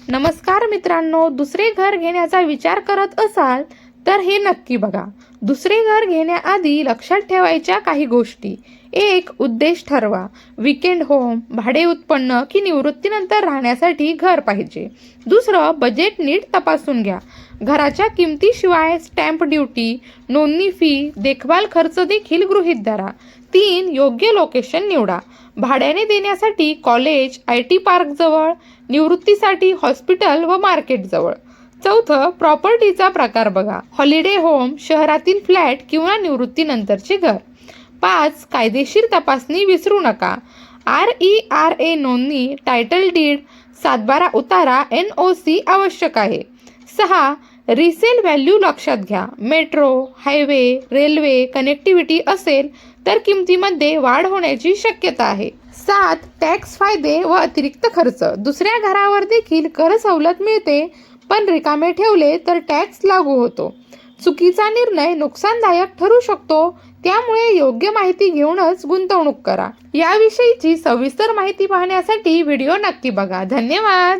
नमस्कार मित्रांनो, दुसरे घर घेण्याचा विचार करत असाल तर हे नक्की बघा. दुसरे घर घेण्याआधी लक्षात ठेवायच्या काही गोष्टी. 1. उद्देश ठरवा. वीकेंड होम, भाडे उत्पन्न की निवृत्तीनंतर राहण्यासाठी घर पाहिजे. 2. बजेट नीट तपासून घ्या. घराच्या किमतीशिवाय स्टॅम्प ड्युटी, नोंदणी फी, देखभाल खर्च देखील गृहीत धरा. 3. योग्य लोकेशन निवडा. भाड्याने देण्यासाठी कॉलेज, IT पार्क जवळ, निवृत्तीसाठी हॉस्पिटल व मार्केट जवळ. 4. प्रॉपर्टीचा प्रकार बघा. हॉलिडे होम, शहरातील फ्लॅट किंवा निवृत्तीनंतरचे घर. 5. कायदेशीर तपासणी विसरू नका. RERA नोंदणी, टायटल डीड, 7/12 उतारा, NOC आवश्यक आहे. 6. रिसेल व्हॅल्यू लक्षात घ्या. मेट्रो, हायवे, रेल्वे कनेक्टिव्हिटी असेल तर किमतीमध्ये वाढ होण्याची शक्यता आहे. 7. टॅक्स फायदे व अतिरिक्त खर्च. दुसऱ्या घरावर देखील कर सवलत मिळते, पण रिकामे ठेवले तर टॅक्स लागू होतो. चुकीचा निर्णय नुकसानदायक ठरू शकतो, त्यामुळे योग्य माहिती घेऊनच गुंतवणूक करा. याविषयीची सविस्तर माहिती पाहण्यासाठी व्हिडिओ नक्की बघा. धन्यवाद.